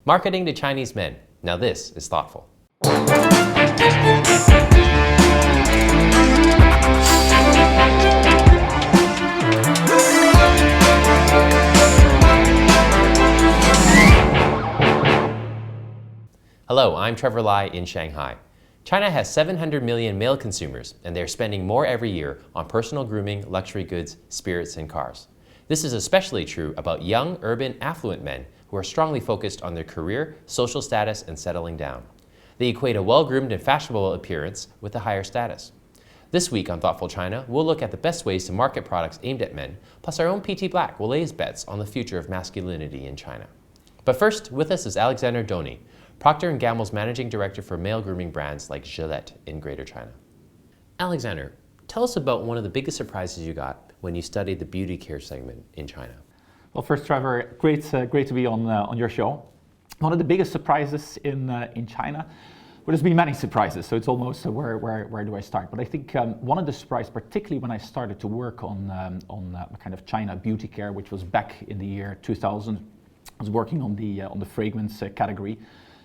Marketing to Chinese men. Now this is thoughtful. Hello, I'm Trevor Lai in Shanghai. China has 700 million male consumers, and they're spending more every year on personal grooming, luxury goods, spirits, and cars. This is especially true about young, urban, affluent men who are strongly focused on their career, social status, and settling down. They equate a well-groomed and fashionable appearance with a higher status. This week on Thoughtful China, we'll look at the best ways to market products aimed at men, plus our own PT Black will lay his bets on the future of masculinity in China. But first, with us is Alexander Dony, Procter & Gamble's managing director for male grooming brands like Gillette in Greater China. Alexander, tell us about one of the biggest surprises you got when you studied the beauty care segment in China. Well, first, Trevor, great to be on your show. One of the biggest surprises in China, well, there's been many surprises, so it's almost where do I start? But I think one of the surprises, particularly when I started to work on kind of China beauty care, which was back in the year 2000, I was working on the fragrance category.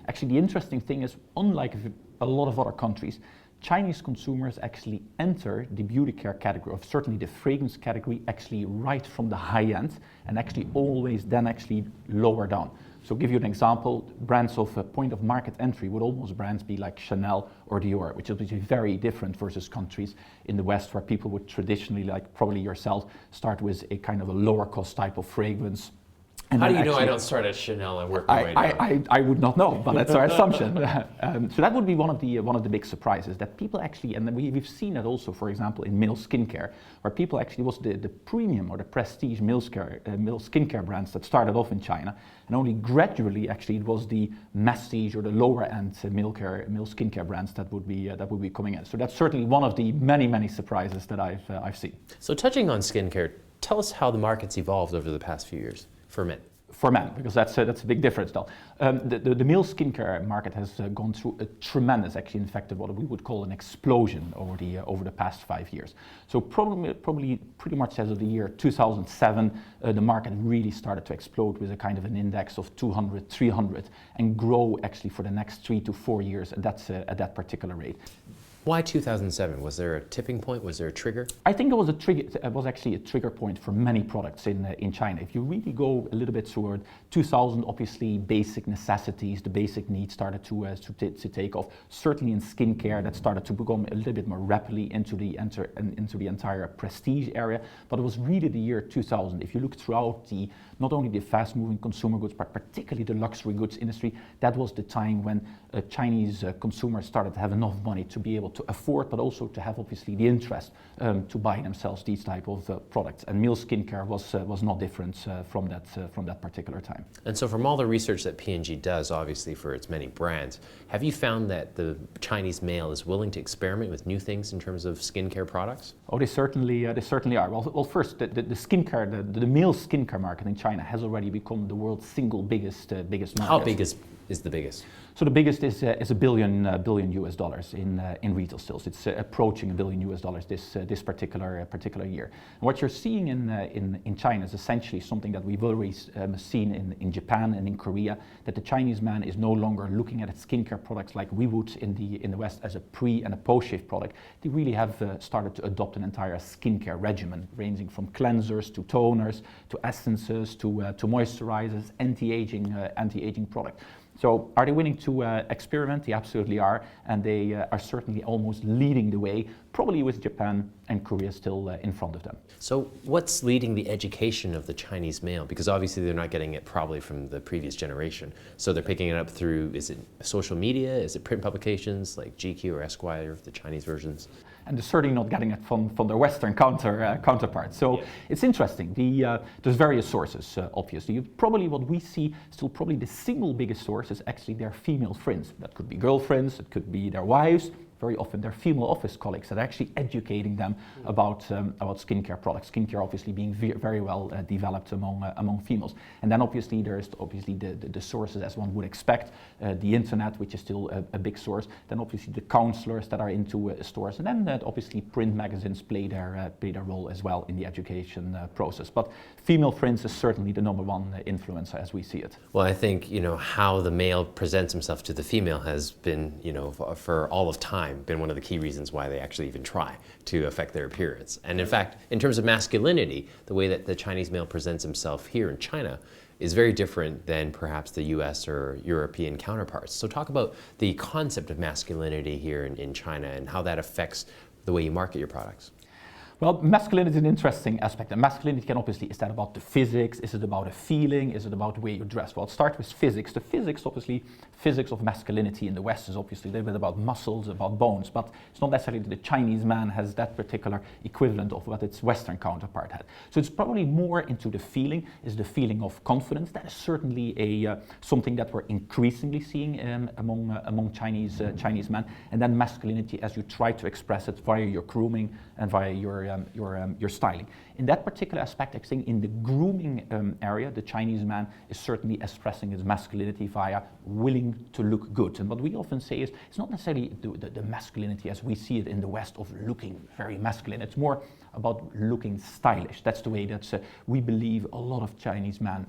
Actually, the interesting thing is, unlike a lot of other countries, Chinese consumers actually enter the beauty care category, or certainly the fragrance category, actually right from the high end, and actually always then actually lower down. So give you an example, brands of point of market entry would almost brands be like Chanel or Dior, which is very different versus countries in the West where people would traditionally, like probably yourself, start with a kind of a lower cost type of fragrance. And how do you know I don't start at Chanel and work my way down? I would not know, but that's our assumption. So that would be one of the big surprises, that people actually, and we've seen it also, for example, in male skincare, where people actually was the premium or the prestige male skincare brands that started off in China, and only gradually actually it was the prestige or the lower end male skincare brands that would be coming in. So that's certainly one of the many surprises that I've seen. So touching on skincare, tell us how the market's evolved over the past few years. For men, because that's a big difference though. The male skincare market has gone through a tremendous, actually, in fact, what we would call an explosion over the past 5 years. So probably pretty much as of the year 2007, the market really started to explode with a kind of an index of 200, 300, and grow actually for the next 3 to 4 years at that particular rate. Why 2007? Was there a tipping point? Was there a trigger? I think it was a trigger. It was actually a trigger point for many products in China. If you really go a little bit toward 2000, obviously basic necessities, the basic needs started to take off. Certainly in skincare, that started to become a little bit more rapidly into the entire prestige area. But it was really the year 2000. If you look throughout not only the fast-moving consumer goods, but particularly the luxury goods industry, that was the time when Chinese consumers started to have enough money to be able to afford, but also to have obviously the interest to buy themselves these type of products. And male skincare was not different from that particular time. And so from all the research that P&G does, obviously for its many brands, have you found that the Chinese male is willing to experiment with new things in terms of skincare products? Oh, they certainly are. Well, first, the male skincare market in China has already become the world's single biggest market. How big is the biggest? So the biggest is $1 billion US dollars in retail sales. It's approaching $1 billion US dollars this particular year. And what you're seeing in China is essentially something that we've already seen in Japan and in Korea, that the Chinese man is no longer looking at its skincare products like we would in the West as a pre and a post shave product. They really have started to adopt an entire skincare regimen, ranging from cleansers to toners to essences to moisturizers, anti-aging products. So are they willing to experiment? They absolutely are, and they are certainly almost leading the way, probably with Japan and Korea still in front of them. So what's leading the education of the Chinese male? Because obviously they're not getting it probably from the previous generation. So they're picking it up through, is it social media? Is it print publications like GQ or Esquire, the Chinese versions? And they're certainly not getting it from their Western counterparts. So yeah. It's interesting. There's various sources, obviously. Probably what we see, still probably the single biggest source is actually their female friends. That could be girlfriends, it could be their wives, very often they're female office colleagues that are actually educating them about skincare products. Skincare obviously being very well developed among females. And then obviously there's the sources, as one would expect, the internet, which is still a big source. Then obviously the counselors that are into stores, and then obviously print magazines play their role as well in the education process. But female friends is certainly the number one influencer as we see it. Well, I think, how the male presents himself to the female has been, for all of time, been one of the key reasons why they actually even try to affect their appearance. And in fact, in terms of masculinity, the way that the Chinese male presents himself here in China is very different than perhaps the US or European counterparts. So talk about the concept of masculinity here in China and how that affects the way you market your products. Well, masculinity is an interesting aspect. And masculinity can obviously, is that about the physics? Is it about a feeling? Is it about the way you dress? Well, let's start with physics. The physics of masculinity in the West is obviously a little bit about muscles, about bones, but it's not necessarily that the Chinese man has that particular equivalent of what its Western counterpart had. So it's probably more into the feeling, is the feeling of confidence. That is certainly something that we're increasingly seeing among Chinese men. And then masculinity as you try to express it via your grooming and via your styling. In that particular aspect, I think in the grooming area, the Chinese man is certainly expressing his masculinity via willing to look good. And what we often say is, it's not necessarily the masculinity as we see it in the West of looking very masculine. It's more about looking stylish. That's the way that we believe a lot of Chinese men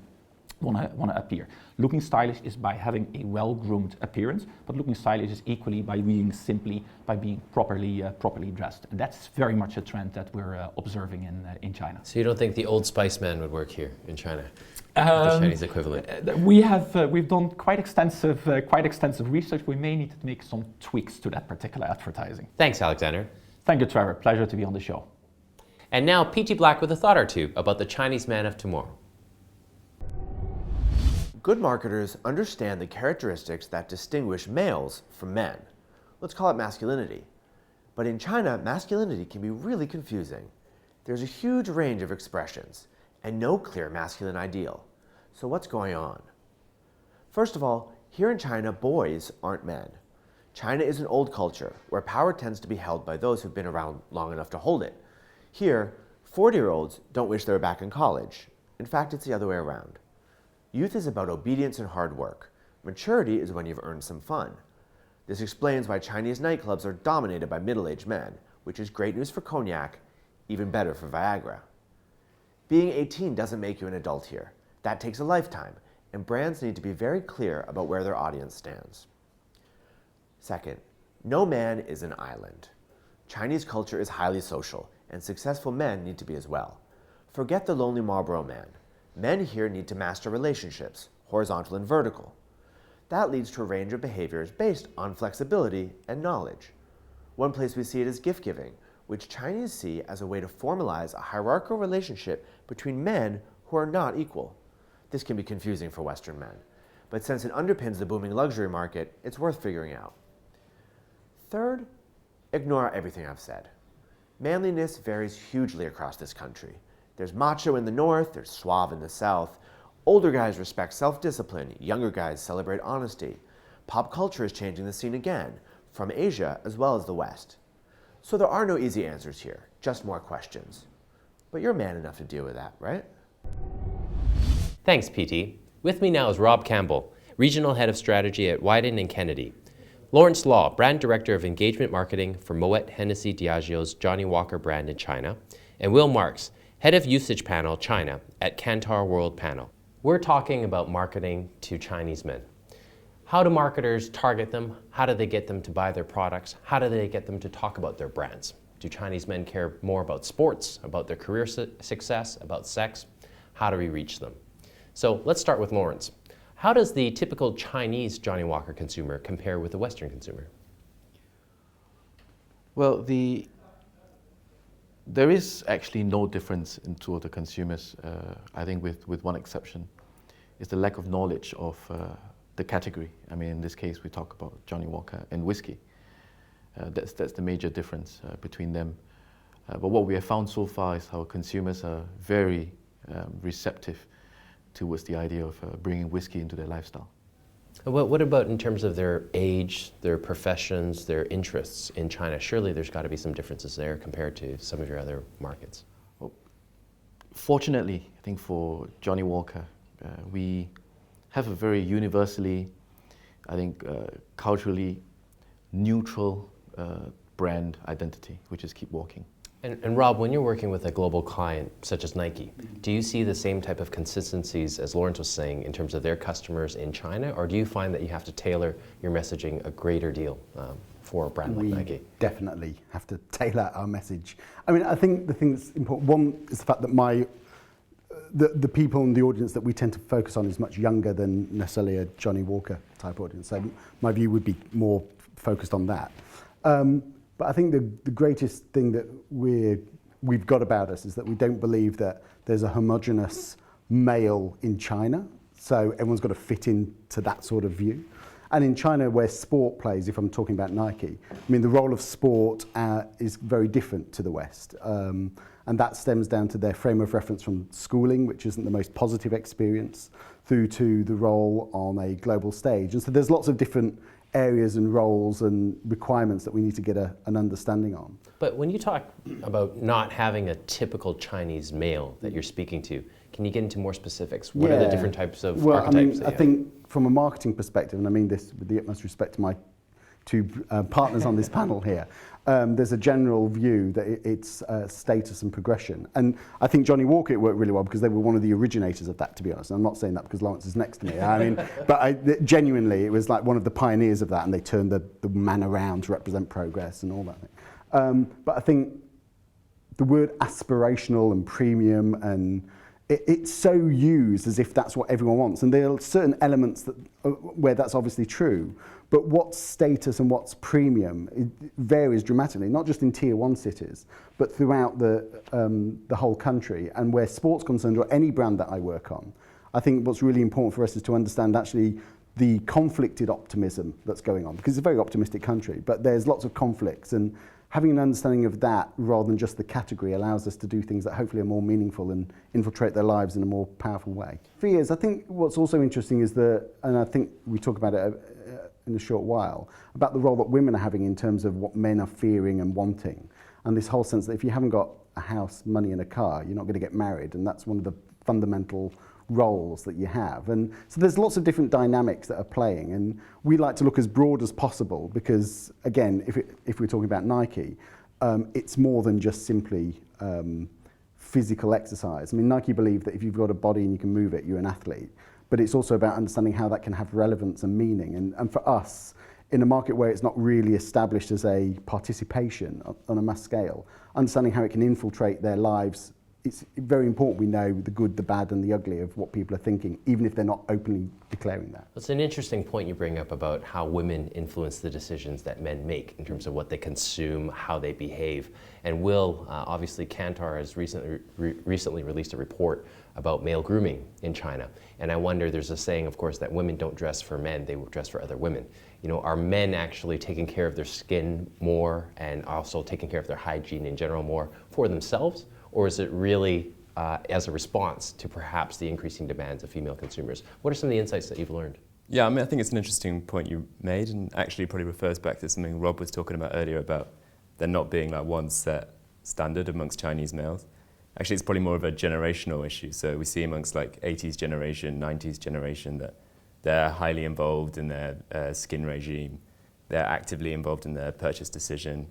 want to appear. Looking stylish is by having a well-groomed appearance, but looking stylish is equally by being properly dressed. And that's very much a trend that we're observing in China. So you don't think the Old Spice man would work here in China? The Chinese equivalent. We've done quite extensive research. We may need to make some tweaks to that particular advertising. Thanks, Alexander. Thank you, Trevor. Pleasure to be on the show. And now P.T. Black with a thought or two about the Chinese man of tomorrow. Good marketers understand the characteristics that distinguish males from men. Let's call it masculinity. But in China, masculinity can be really confusing. There's a huge range of expressions and no clear masculine ideal. So what's going on? First of all, here in China, boys aren't men. China is an old culture where power tends to be held by those who've been around long enough to hold it. Here, 40-year-olds don't wish they were back in college. In fact, it's the other way around. Youth is about obedience and hard work. Maturity is when you've earned some fun. This explains why Chinese nightclubs are dominated by middle-aged men, which is great news for cognac, even better for Viagra. Being 18 doesn't make you an adult here. That takes a lifetime, and brands need to be very clear about where their audience stands. Second, no man is an island. Chinese culture is highly social, and successful men need to be as well. Forget the lonely Marlboro man. Men here need to master relationships, horizontal and vertical. That leads to a range of behaviors based on flexibility and knowledge. One place we see it is gift giving, which Chinese see as a way to formalize a hierarchical relationship between men who are not equal. This can be confusing for Western men, but since it underpins the booming luxury market, it's worth figuring out. Third, ignore everything I've said. Manliness varies hugely across this country. There's macho in the north, there's suave in the south. Older guys respect self-discipline, younger guys celebrate honesty. Pop culture is changing the scene again, from Asia as well as the West. So there are no easy answers here, just more questions. But you're man enough to deal with that, right? Thanks, PT. With me now is Rob Campbell, Regional Head of Strategy at wieden+kennedy. Lawrence Law, Brand Director of Engagement Marketing for Moet Hennessy Diageo's Johnnie Walker brand in China. And Will Marks, Head of Usage Panel China at Kantar World Panel. We're talking about marketing to Chinese men. How do marketers target them? How do they get them to buy their products? How do they get them to talk about their brands? Do Chinese men care more about sports, about their career success, about sex? How do we reach them? So let's start with Lawrence. How does the typical Chinese Johnnie Walker consumer compare with the Western consumer? Well, there is actually no difference in two of the consumers, I think with one exception. It's the lack of knowledge of the category. I mean, in this case, we talk about Johnnie Walker and whiskey. That's the major difference between them. But what we have found so far is how consumers are very receptive towards the idea of bringing whiskey into their lifestyle. What about in terms of their age, their professions, their interests in China? Surely there's got to be some differences there compared to some of your other markets. Well, fortunately, I think for Johnny Walker, we have a very universally, I think, culturally neutral brand identity, which is keep walking. And Rob, when you're working with a global client such as Nike, do you see the same type of consistencies as Lawrence was saying in terms of their customers in China, or do you find that you have to tailor your messaging a greater deal for a brand like Nike? We definitely have to tailor our message. I mean, I think the thing that's important, one is the fact that the people in the audience that we tend to focus on is much younger than necessarily a Johnny Walker type audience. So my view would be more focused on that. But I think the greatest thing that we've got about us is that we don't believe that there's a homogenous male in China. So everyone's got to fit into that sort of view. And in China, where sport plays, if I'm talking about Nike, I mean, the role of sport is very different to the West. And that stems down to their frame of reference from schooling, which isn't the most positive experience, through to the role on a global stage. And so there's lots of different areas and roles and requirements that we need to get an understanding on. But when you talk about not having a typical Chinese male that you're speaking to, can you get into more specifics? What are the different types of archetypes? I think from a marketing perspective, and I mean this with the utmost respect to my two partners on this panel here, there's a general view that it's status and progression. And I think Johnny Walker, it worked really well because they were one of the originators of that, to be honest. And I'm not saying that because Lawrence is next to me. I mean, but genuinely, it was like one of the pioneers of that, and they turned the man around to represent progress and all that. But I think the word aspirational and premium, and it's so used as if that's what everyone wants. And there are certain elements where that's obviously true. But what's status and what's premium, it varies dramatically, not just in tier 1 cities, but throughout the whole country. And where sport's concerned, or any brand that I work on, I think what's really important for us is to understand actually the conflicted optimism that's going on, because it's a very optimistic country, but there's lots of conflicts, and having an understanding of that rather than just the category allows us to do things that hopefully are more meaningful and infiltrate their lives in a more powerful way. Fears, I think what's also interesting is and I think we talk about it in a short while, about the role that women are having in terms of what men are fearing and wanting. And this whole sense that if you haven't got a house, money and a car, you're not going to get married. And that's one of the fundamental roles that you have. And so there's lots of different dynamics that are playing. And we like to look as broad as possible because, again, if we're talking about Nike, it's more than just simply physical exercise. I mean, Nike believe that if you've got a body and you can move it, you're an athlete. But it's also about understanding how that can have relevance and meaning. And for us, in a market where it's not really established as a participation on a mass scale, understanding how it can infiltrate their lives, it's very important we know the good, the bad, and the ugly of what people are thinking, even if they're not openly declaring that. It's an interesting point you bring up about how women influence the decisions that men make in terms of what they consume, how they behave. And Will, obviously Kantar has recently released a report about male grooming in China. And I wonder, there's a saying, of course, that women don't dress for men, they dress for other women. You know, are men actually taking care of their skin more and also taking care of their hygiene in general more for themselves? Or is it really as a response to perhaps the increasing demands of female consumers? What are some of the insights that you've learned? Yeah, I mean, I think it's an interesting point you made, and actually probably refers back to something Rob was talking about earlier about there not being like one set standard amongst Chinese males. Actually, it's probably more of a generational issue. So we see amongst like 80s generation, 90s generation that they're highly involved in their skin regime. They're actively involved in their purchase decision,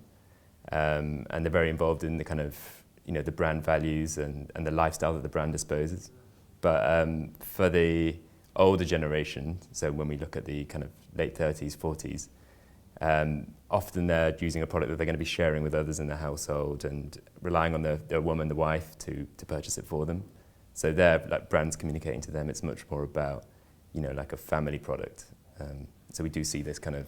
and they're very involved in the kind of the brand values and the lifestyle that the brand disposes. But for the older generation, so when we look at the kind of late 30s, 40s, often they're using a product that they're going to be sharing with others in their household and relying on their woman, the wife, to purchase it for them. So they're like brands communicating to them. It's much more about, like a family product. So we do see this kind of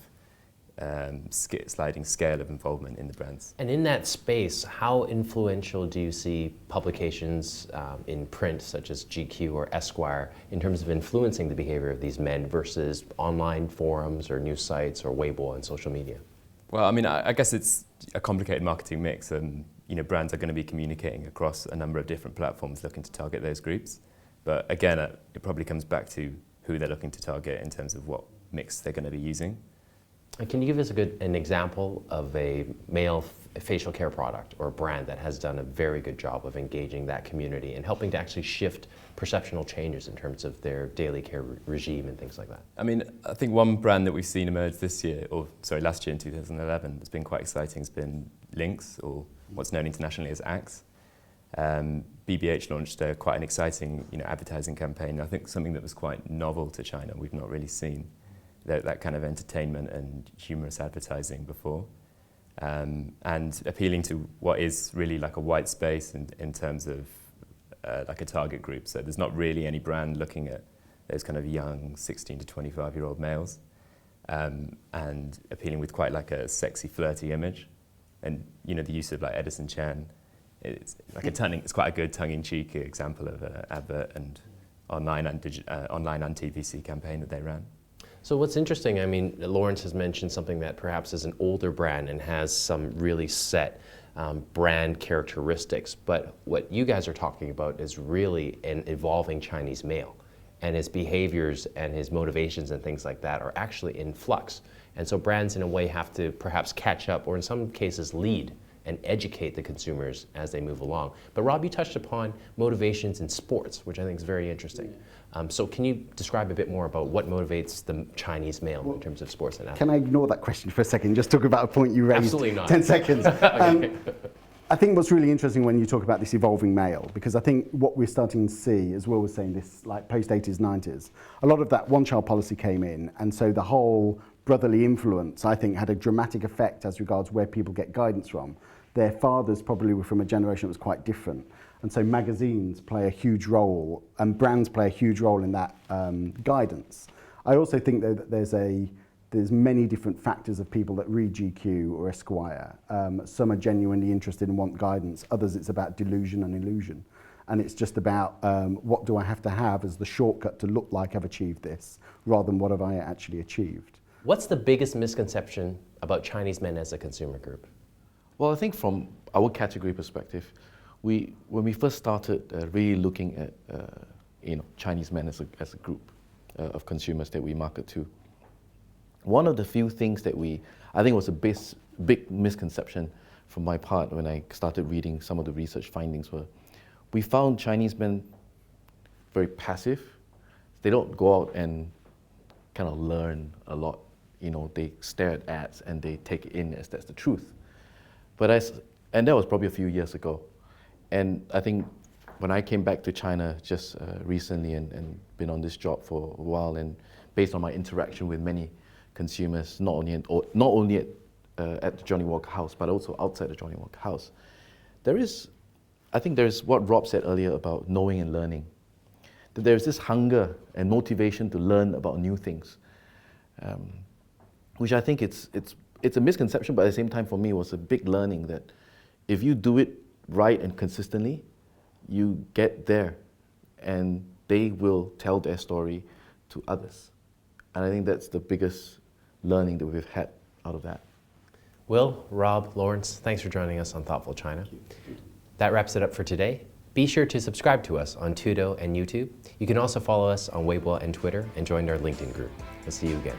sliding scale of involvement in the brands. And in that space, how influential do you see publications in print such as GQ or Esquire in terms of influencing the behavior of these men versus online forums or news sites or Weibo and social media? Well, I mean, I guess it's a complicated marketing mix, and brands are going to be communicating across a number of different platforms looking to target those groups. But again, it probably comes back to who they're looking to target in terms of what mix they're going to be using. And can you give us an example of a male facial care product or brand that has done a very good job of engaging that community and helping to actually shift perceptual changes in terms of their daily care regime and things like that? I mean, I think one brand that we've seen emerge this year, or sorry, last year in 2011, that's been quite exciting has been Lynx, or what's known internationally as Axe. BBH launched quite an exciting, advertising campaign. I think something that was quite novel to China. We've not really seen that kind of entertainment and humorous advertising before. And appealing to what is really like a white space in terms of like a target group. So there's not really any brand looking at those kind of young 16 to 25-year-old males, and appealing with quite like a sexy, flirty image. And the use of like Edison Chen, it's like it's quite a good tongue-in-cheek example of an advert and online and TVC campaign that they ran. So what's interesting, I mean, Lawrence has mentioned something that perhaps is an older brand and has some really set brand characteristics, but what you guys are talking about is really an evolving Chinese male, and his behaviors and his motivations and things like that are actually in flux. And so brands in a way have to perhaps catch up, or in some cases lead and educate the consumers as they move along. But Rob, you touched upon motivations in sports, which I think is very interesting. So can you describe a bit more about what motivates the Chinese male in terms of sports and athletics? Can I ignore that question for a second? Just talk about a point you raised. Absolutely not. 10 seconds. Okay. I think what's really interesting when you talk about this evolving male, because I think what we're starting to see, as Will was saying, this like post-80s, 90s, a lot of that one-child policy came in, and so the whole brotherly influence, I think, had a dramatic effect as regards where people get guidance from. Their fathers probably were from a generation that was quite different. And so magazines play a huge role, and brands play a huge role in that guidance. I also think though that there's many different factors of people that read GQ or Esquire. Some are genuinely interested and want guidance. Others, it's about delusion and illusion. And it's just about what do I have to have as the shortcut to look like I've achieved this, rather than what have I actually achieved. What's the biggest misconception about Chinese men as a consumer group? Well, I think from our category perspective, when we first started really looking at Chinese men as a group of consumers that we market to, one of the few things that I think was a big misconception from my part when I started reading some of the research findings were, we found Chinese men very passive. They don't go out and kind of learn a lot. They stare at ads and they take it in as that's the truth. And that was probably a few years ago. And I think when I came back to China just recently and been on this job for a while, and based on my interaction with many consumers, not only at the Johnnie Walker House, but also outside the Johnnie Walker House, I think there's what Rob said earlier about knowing and learning. That there's this hunger and motivation to learn about new things, which I think it's a misconception, but at the same time for me was a big learning that if you do it right and consistently, you get there and they will tell their story to others. And I think that's the biggest learning that we've had out of that. Will, Rob, Lawrence, thanks for joining us on Thoughtful China. That wraps it up for today. Be sure to subscribe to us on Tudo and YouTube. You can also follow us on Weibo and Twitter and join our LinkedIn group. We'll see you again.